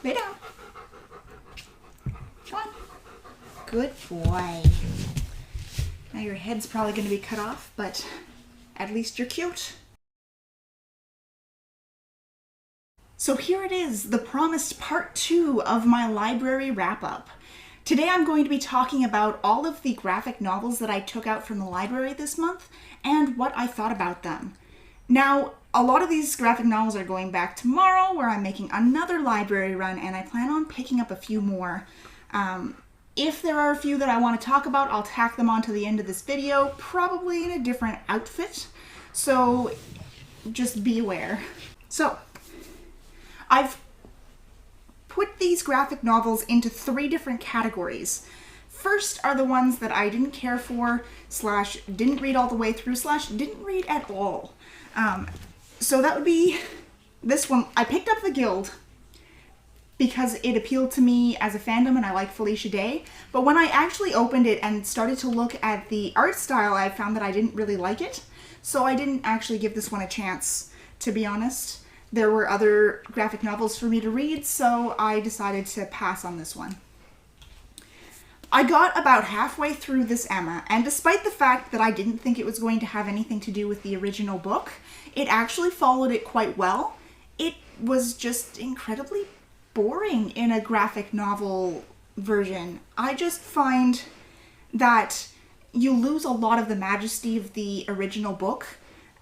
Lay down. Come on. Good boy. Now your head's probably going to be cut off, but at least you're cute. So here it is, the promised part 2 of my library wrap-up. Today I'm going to be talking about all of the graphic novels that I took out from the library this month and what I thought about them. Now, a lot of these graphic novels are going back tomorrow, where I'm making another library run, and I plan on picking up a few more. If there are a few that I want to talk about, I'll tack them onto the end of this video, probably in a different outfit, so just be aware. So, I've put these graphic novels into 3 different categories. First are the ones that I didn't care for, / didn't read all the way through, / didn't read at all. So that would be this one. I picked up The Guild because it appealed to me as a fandom and I like Felicia Day, but when I actually opened it and started to look at the art style, I found that I didn't really like it, so I didn't actually give this one a chance, to be honest. There were other graphic novels for me to read, so I decided to pass on this one. I got about halfway through this Emma, and despite the fact that I didn't think it was going to have anything to do with the original book, it actually followed it quite well. It was just incredibly boring in a graphic novel version. I just find that you lose a lot of the majesty of the original book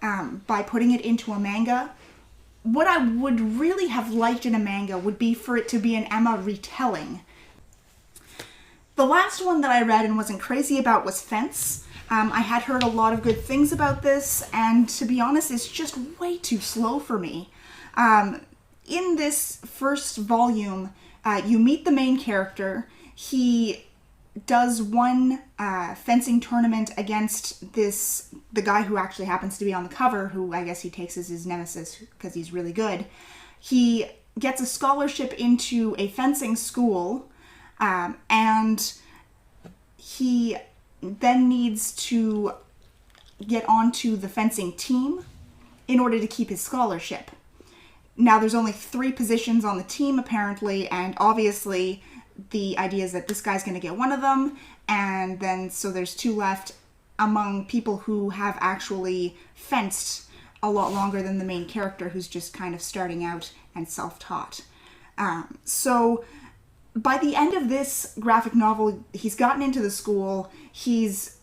by putting it into a manga. What I would really have liked in a manga would be for it to be an Emma retelling. The last one that I read and wasn't crazy about was Fence. I had heard a lot of good things about this, and to be honest, it's just way too slow for me. In this first volume, you meet the main character. He does one fencing tournament against the guy who actually happens to be on the cover, who I guess he takes as his nemesis because he's really good. He gets a scholarship into a fencing school, and he then needs to get onto the fencing team in order to keep his scholarship. Now, there's only 3 positions on the team, apparently, and obviously the idea is that this guy's going to get one of them, and then so there's 2 left among people who have actually fenced a lot longer than the main character, who's just kind of starting out and self-taught. So by the end of this graphic novel, he's gotten into the school, he's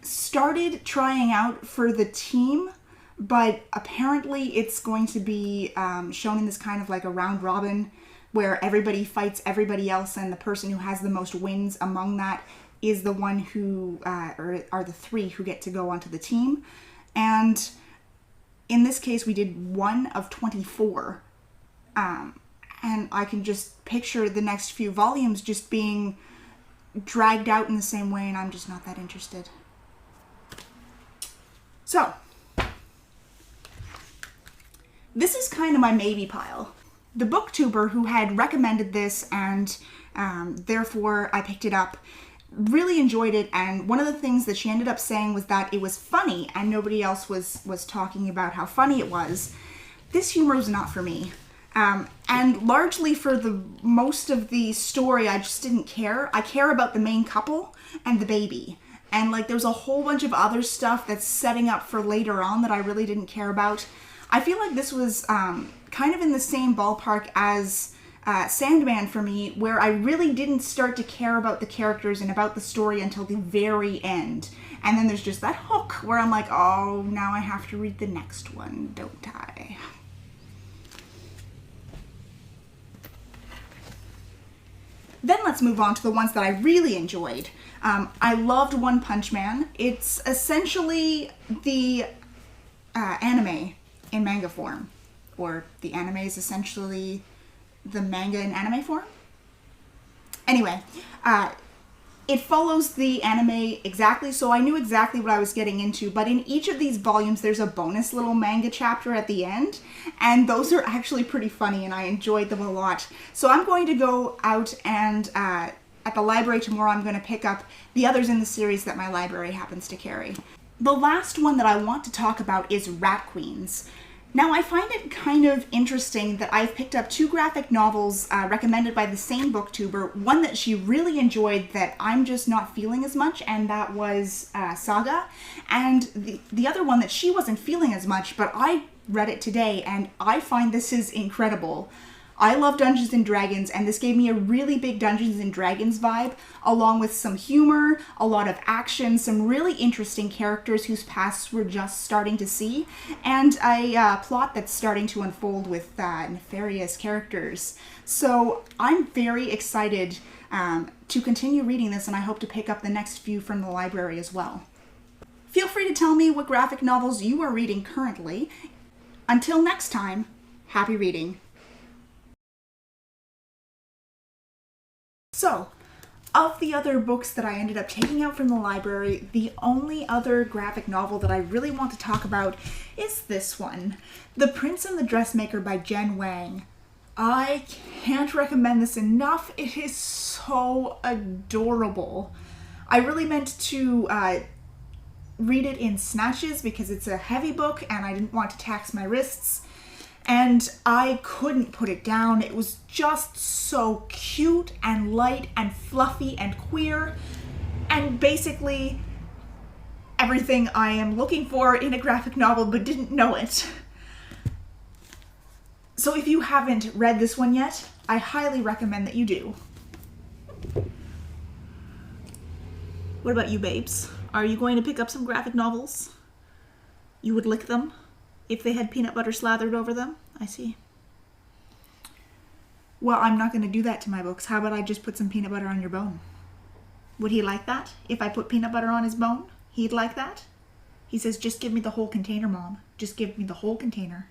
started trying out for the team, but apparently it's going to be shown in this kind of like a round robin where everybody fights everybody else, and the person who has the most wins among that is the one who, or are the 3 who get to go onto the team. And in this case, we did 1 of 24. And I can just picture the next few volumes just being dragged out in the same way, and I'm just not that interested. So, this is kind of my maybe pile. The booktuber who had recommended this, and therefore I picked it up, really enjoyed it, and one of the things that she ended up saying was that it was funny and nobody else was talking about how funny it was. This humor was not for me. And largely for the most of the story, I just didn't care. I care about the main couple and the baby. And like there's a whole bunch of other stuff that's setting up for later on that I really didn't care about. I feel like this was kind of in the same ballpark as Sandman for me, where I really didn't start to care about the characters and about the story until the very end. And then there's just that hook where I'm like, oh, now I have to read the next one, don't I? Then let's move on to the ones that I really enjoyed. I loved One Punch Man. It's essentially the anime in manga form, or the anime is essentially the manga in anime form. Anyway, it follows the anime exactly, so I knew exactly what I was getting into, but in each of these volumes there's a bonus little manga chapter at the end, and those are actually pretty funny and I enjoyed them a lot. So I'm going to go out and at the library tomorrow I'm going to pick up the others in the series that my library happens to carry. The last one that I want to talk about is Rat Queens. Now, I find it kind of interesting that I've picked up two graphic novels recommended by the same booktuber, one that she really enjoyed that I'm just not feeling as much, and that was Saga, and the other one that she wasn't feeling as much, but I read it today, and I find this is incredible. I love Dungeons & Dragons, and this gave me a really big Dungeons & Dragons vibe, along with some humor, a lot of action, some really interesting characters whose pasts we're just starting to see, and a plot that's starting to unfold with nefarious characters. So I'm very excited to continue reading this, and I hope to pick up the next few from the library as well. Feel free to tell me what graphic novels you are reading currently. Until next time, happy reading. So, of the other books that I ended up taking out from the library, the only other graphic novel that I really want to talk about is this one, The Prince and the Dressmaker by Wang. I can't recommend this enough. It is so adorable. I really meant to read it in snatches because it's a heavy book and I didn't want to tax my wrists. And I couldn't put it down. It was just so cute and light and fluffy and queer. And basically everything I am looking for in a graphic novel but didn't know it. So if you haven't read this one yet, I highly recommend that you do. What about you, babes? Are you going to pick up some graphic novels? You would lick them if they had peanut butter slathered over them? I see. Well, I'm not going to do that to my books. How about I just put some peanut butter on your bone? Would he like that? If I put peanut butter on his bone, he'd like that? He says, just give me the whole container, Mom. Just give me the whole container.